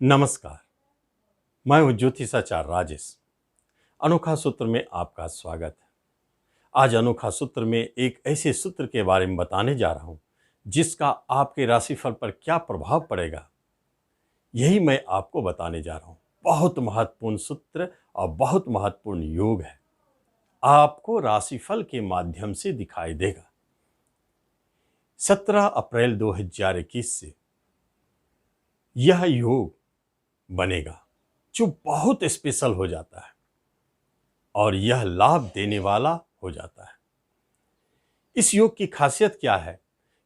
नमस्कार। मैं हूँ ज्योतिषाचार्य राजेश। अनोखा सूत्र में आपका स्वागत है। आज अनोखा सूत्र में एक ऐसे सूत्र के बारे में बताने जा रहा हूँ जिसका आपके राशिफल पर क्या प्रभाव पड़ेगा, यही मैं आपको बताने जा रहा हूँ। बहुत महत्वपूर्ण सूत्र और बहुत महत्वपूर्ण योग है, आपको राशिफल के माध्यम से दिखाई देगा। 17 अप्रैल 2021 से यह योग बनेगा जो बहुत स्पेशल हो जाता है और यह लाभ देने वाला हो जाता है। इस योग की खासियत क्या है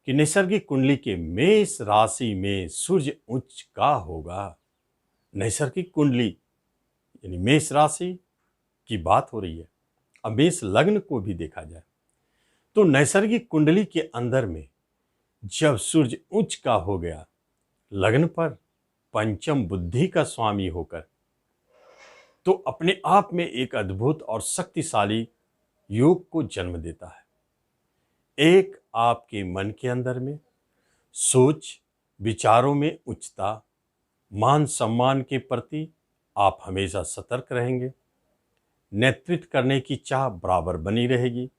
कि नैसर्गिक कुंडली के मेष राशि में सूर्य उच्च का होगा। नैसर्गिक कुंडली यानी मेष राशि की बात हो रही है। अब मेष लग्न को भी देखा जाए तो नैसर्गिक कुंडली के अंदर में जब सूर्य उच्च का हो गया लग्न पर, पंचम बुद्धि का स्वामी होकर, तो अपने आप में एक अद्भुत और शक्तिशाली योग को जन्म देता है। एक, आपके मन के अंदर में सोच विचारों में उच्चता, मान सम्मान के प्रति आप हमेशा सतर्क रहेंगे। नेतृत्व करने की चाह बराबर बनी रहेगी।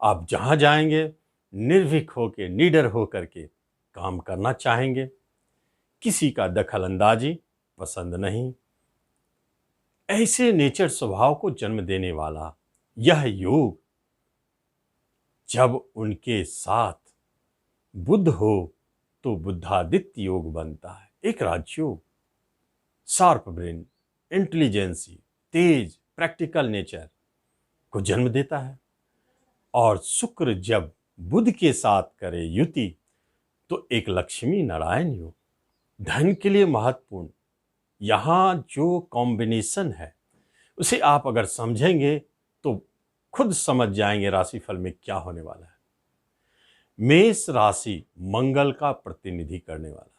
आप जहां जाएंगे निर्भीक होकर, निडर होकर के काम करना चाहेंगे। किसी का दखल अंदाजी पसंद नहीं। ऐसे नेचर स्वभाव को जन्म देने वाला यह योग जब उनके साथ बुध हो तो बुद्धादित्य योग बनता है। एक राजयोग, शार्प ब्रेन, इंटेलिजेंसी, तेज, प्रैक्टिकल नेचर को जन्म देता है। और शुक्र जब बुध के साथ करे युति तो एक लक्ष्मी नारायण योग, धन के लिए महत्वपूर्ण। यहां जो कॉम्बिनेशन है उसे आप अगर समझेंगे तो खुद समझ जाएंगे राशिफल में क्या होने वाला है। मेष राशि मंगल का प्रतिनिधि करने वाला,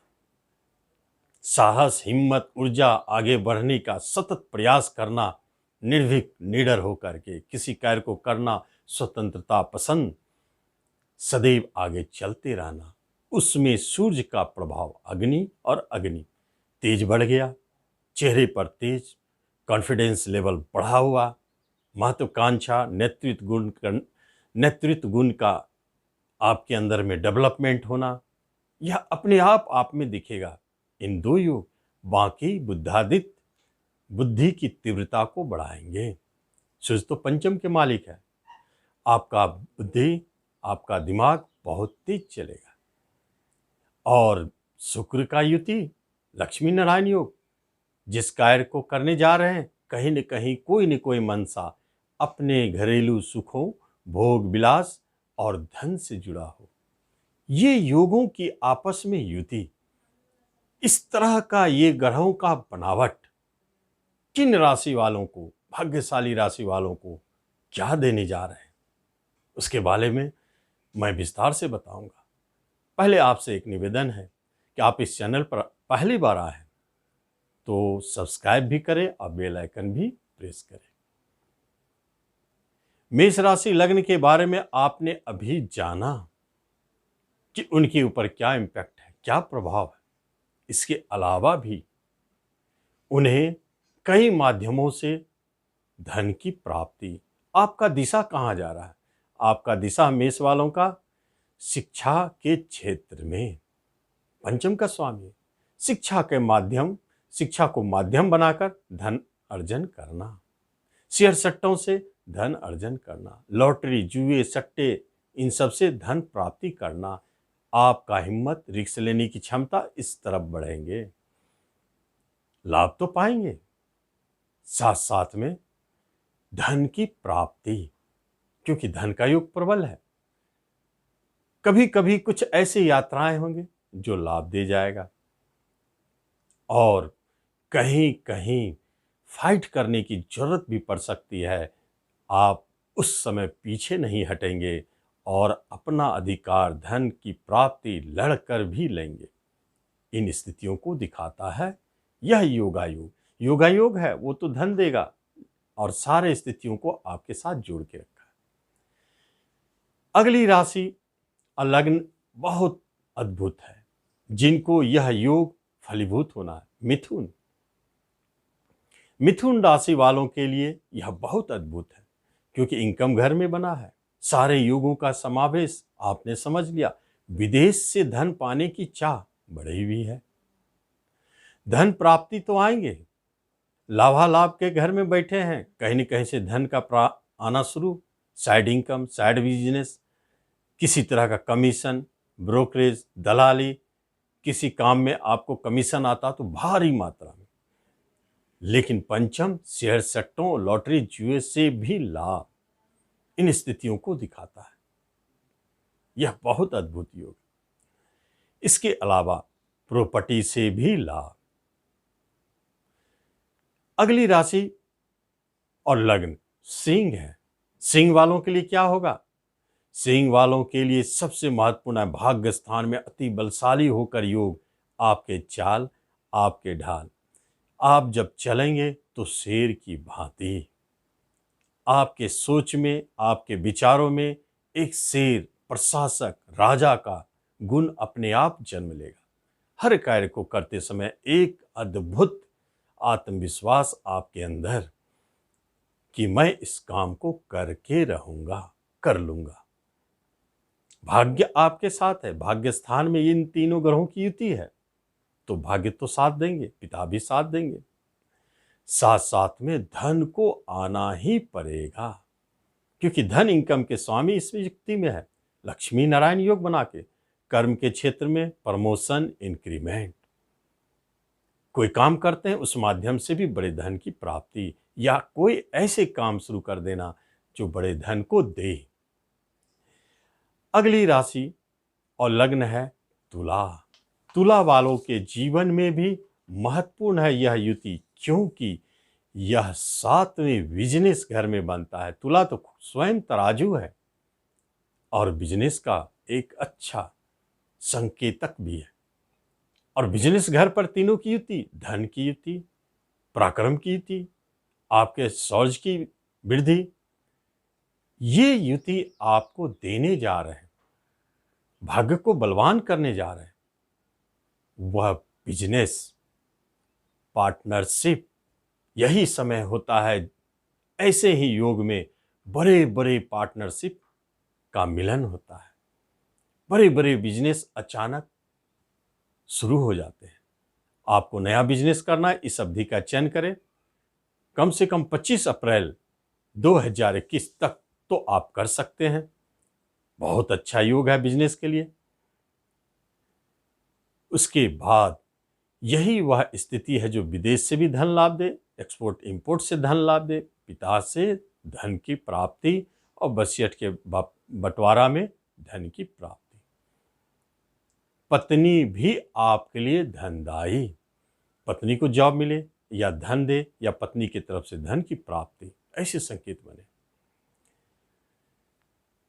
साहस, हिम्मत, ऊर्जा, आगे बढ़ने का सतत प्रयास करना, निर्भीक निडर होकर के किसी कार्य को करना, स्वतंत्रता पसंद, सदैव आगे चलते रहना। उसमें सूर्य का प्रभाव अग्नि और अग्नि तेज बढ़ गया, चेहरे पर तेज, कॉन्फिडेंस लेवल बढ़ा हुआ, महत्वाकांक्षा, नेतृत्व गुण का आपके अंदर में डेवलपमेंट होना, यह अपने आप में दिखेगा। इन दो योग बाकी बुद्धादित्य बुद्धि की तीव्रता को बढ़ाएंगे। सूर्य तो पंचम के मालिक है। आपका बुद्धि, आपका दिमाग बहुत तेज चलेगा। और शुक्र का युति लक्ष्मी नारायण योग, जिस कार्य को करने जा रहे हैं कहीं न कहीं कोई न कोई मनसा अपने घरेलू सुखों, भोग विलास और धन से जुड़ा हो। ये योगों की आपस में युति, इस तरह का ये ग्रहों का बनावट किन राशि वालों को, भाग्यशाली राशि वालों को क्या देने जा रहे हैं उसके बारे में मैं विस्तार से बताऊंगा। पहले आपसे एक निवेदन है कि आप इस चैनल पर पहली बार आए हैं तो सब्सक्राइब भी करें और बेल आइकन भी प्रेस करें। मेष राशि लग्न के बारे में आपने अभी जाना कि उनके ऊपर क्या इम्पैक्ट है, क्या प्रभाव है। इसके अलावा भी उन्हें कई माध्यमों से धन की प्राप्ति, आपका दिशा कहाँ जा रहा है, आपका दिशा मेष वालों का शिक्षा के क्षेत्र में, पंचम का स्वामी, शिक्षा के माध्यम, शिक्षा को माध्यम बनाकर धन अर्जन करना, शेयर सट्टों से धन अर्जन करना, लॉटरी, जुए, सट्टे, इन सब से धन प्राप्ति करना। आपका हिम्मत, रिस्क लेने की क्षमता इस तरफ बढ़ेंगे, लाभ तो पाएंगे, साथ साथ में धन की प्राप्ति, क्योंकि धन का योग प्रबल है। कभी कभी कुछ ऐसी यात्राएं होंगी जो लाभ दे जाएगा और कहीं कहीं फाइट करने की जरूरत भी पड़ सकती है। आप उस समय पीछे नहीं हटेंगे और अपना अधिकार, धन की प्राप्ति लड़कर भी लेंगे। इन स्थितियों को दिखाता है यह योगायोग। योगायोग है वो तो धन देगा और सारे स्थितियों को आपके साथ जोड़ के रखा है। अगली राशि लग्न बहुत अद्भुत है, जिनको यह योग फलीभूत होना है। मिथुन, मिथुन राशि वालों के लिए यह बहुत अद्भुत है, क्योंकि इनकम घर में बना है। सारे योगों का समावेश आपने समझ लिया। विदेश से धन पाने की चाह बढ़ी हुई है। धन प्राप्ति तो आएंगे, लाभालाभ के घर में बैठे हैं, कहीं न कहीं से धन का आना शुरू। साइड इनकम, साइड बिजनेस, किसी तरह का कमीशन, ब्रोकरेज, दलाली, किसी काम में आपको कमीशन आता तो भारी मात्रा में। लेकिन पंचम शेयर सट्टों, लॉटरी, जुए से भी लाभ इन स्थितियों को दिखाता है। यह बहुत अद्भुत योग। इसके अलावा प्रॉपर्टी से भी लाभ। अगली राशि और लग्न सिंह है। सिंह वालों के लिए क्या होगा? सिंह वालों के लिए सबसे महत्वपूर्ण है भाग्य स्थान में अति बलशाली होकर योग। आपके चाल, आपके ढाल, आप जब चलेंगे तो शेर की भांति। आपके सोच में, आपके विचारों में एक शेर, प्रशासक, राजा का गुण अपने आप जन्म लेगा। हर कार्य को करते समय एक अद्भुत आत्मविश्वास आपके अंदर कि मैं इस काम को करके रहूंगा, कर लूंगा। भाग्य आपके साथ है। भाग्य स्थान में इन तीनों ग्रहों की युति है, तो भाग्य तो साथ देंगे, पिता भी साथ देंगे। साथ साथ में धन को आना ही पड़ेगा, क्योंकि धन इनकम के स्वामी इस युक्ति में है। लक्ष्मी नारायण योग बना के कर्म के क्षेत्र में प्रमोशन, इंक्रीमेंट, कोई काम करते हैं उस माध्यम से भी बड़े धन की प्राप्ति, या कोई ऐसे काम शुरू कर देना जो बड़े धन को दे। अगली राशि और लग्न है तुला। तुला वालों के जीवन में भी महत्वपूर्ण है यह युति, क्योंकि यह 7वें बिजनेस घर में बनता है। तुला तो स्वयं तराजू है और बिजनेस का एक अच्छा संकेतक भी है। और बिजनेस घर पर तीनों की युति, धन की युति, पराक्रम की युति, आपके शौर्य की वृद्धि, ये युति आपको देने जा रहे हैं, भाग्य को बलवान करने जा रहे हैं। वह बिजनेस पार्टनरशिप, यही समय होता है ऐसे ही योग में बड़े बड़े पार्टनरशिप का मिलन होता है। बड़े बड़े बिजनेस अचानक शुरू हो जाते हैं। आपको नया बिजनेस करना है, इस अवधि का चयन करें। कम से कम 25 अप्रैल 2021 तक तो आप कर सकते हैं। बहुत अच्छा योग है बिजनेस के लिए। उसके बाद यही वह स्थिति है जो विदेश से भी धन लाभ दे, एक्सपोर्ट इंपोर्ट से धन लाभ दे, पिता से धन की प्राप्ति और वसीयत के बंटवारा में धन की प्राप्ति। पत्नी भी आपके लिए धनदायी, पत्नी को जॉब मिले या धन दे, या पत्नी की तरफ से धन की प्राप्ति, ऐसे संकेत बने।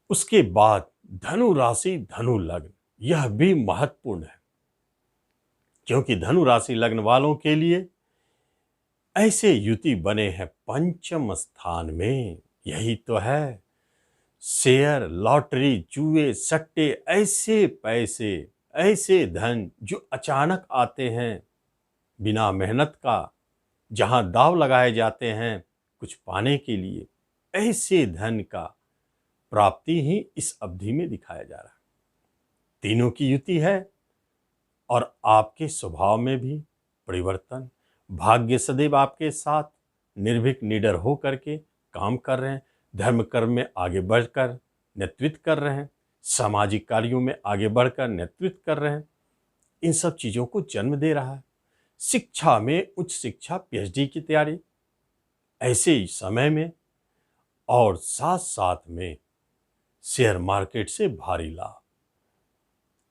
उसके बाद धनु राशि, धनु लग्न, यह भी महत्वपूर्ण है, क्योंकि धनु राशि लग्न वालों के लिए ऐसे युति बने हैं पंचम स्थान में। यही तो है शेयर, लॉटरी, जुए, सट्टे, ऐसे पैसे, ऐसे धन जो अचानक आते हैं बिना मेहनत का, जहां दाव लगाए जाते हैं कुछ पाने के लिए, ऐसे धन का प्राप्ति ही इस अवधि में दिखाया जा रहा है। तीनों की युति है और आपके स्वभाव में भी परिवर्तन। भाग्य सदैव आपके साथ निर्भीक, निडर हो करके काम कर रहे हैं। धर्म कर्म में आगे बढ़कर नेतृत्व कर रहे हैं, सामाजिक कार्यों में आगे बढ़कर नेतृत्व कर रहे हैं। इन सब चीज़ों को जन्म दे रहा है। शिक्षा में उच्च शिक्षा, पीएचडी की तैयारी ऐसे ही समय में, और साथ साथ में शेयर मार्केट से भारी लाभ।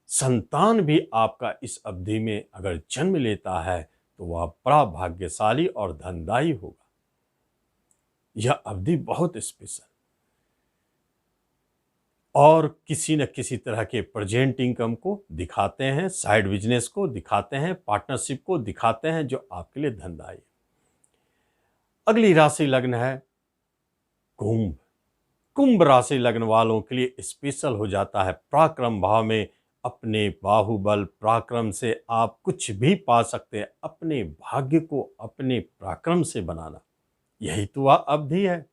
संतान भी आपका इस अवधि में अगर जन्म लेता है तो वह बड़ा भाग्यशाली और धनदायी होगा। यह अवधि बहुत स्पेशल, और किसी न किसी तरह के प्रेजेंट इनकम को दिखाते हैं, साइड बिजनेस को दिखाते हैं, पार्टनरशिप को दिखाते हैं जो आपके लिए धनदायी है। अगली राशि लग्न है कुंभ। कुंभ राशि लग्न वालों के लिए स्पेशल हो जाता है। पराक्रम भाव में अपने बाहुबल पराक्रम से आप कुछ भी पा सकते हैं। अपने भाग्य को अपने पराक्रम से बनाना, यही तो वह अवधि है।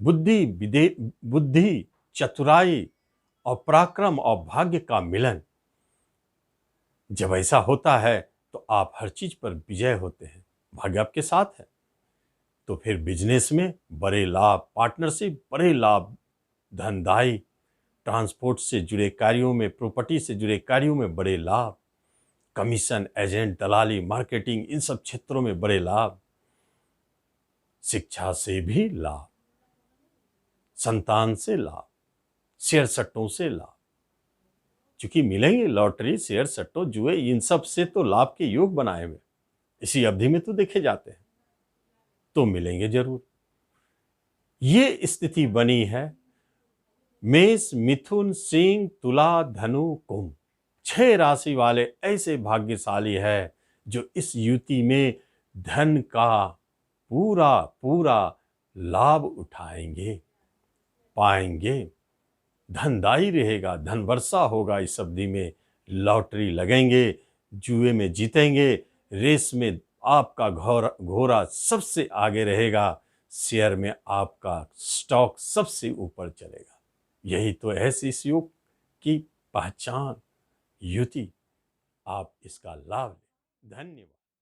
बुद्धि, चतुराई और पराक्रम और भाग्य का मिलन जब ऐसा होता है तो आप हर चीज पर विजय होते हैं। भाग्य आपके साथ है तो फिर बिजनेस में बड़े लाभ, पार्टनरशिप बड़े लाभ, धनदायी, ट्रांसपोर्ट से जुड़े कार्यों में, प्रॉपर्टी से जुड़े कार्यों में बड़े लाभ, कमीशन, एजेंट, दलाली, मार्केटिंग, इन सब क्षेत्रों में बड़े लाभ, शिक्षा से भी लाभ, संतान से लाभ, शेयर सट्टों से लाभ, क्योंकि मिलेंगे लॉटरी, शेयर सट्टों, जुए, इन सब से तो लाभ के योग बनाए हुए इसी अवधि में तो देखे जाते हैं, तो मिलेंगे जरूर। ये स्थिति बनी है मेष, मिथुन, सिंह, तुला, धनु, कुंभ, 6 राशि वाले ऐसे भाग्यशाली है जो इस युति में धन का पूरा पूरा लाभ उठाएंगे, पाएंगे। धनदायी रहेगा, धन वर्षा होगा इस अवधि में, लॉटरी लगेंगे, जुए में जीतेंगे, रेस में आपका घोड़ा सबसे आगे रहेगा, शेयर में आपका स्टॉक सबसे ऊपर चलेगा। यही तो है इस योग की पहचान, युति। आप इसका लाभ लें। धन्यवाद।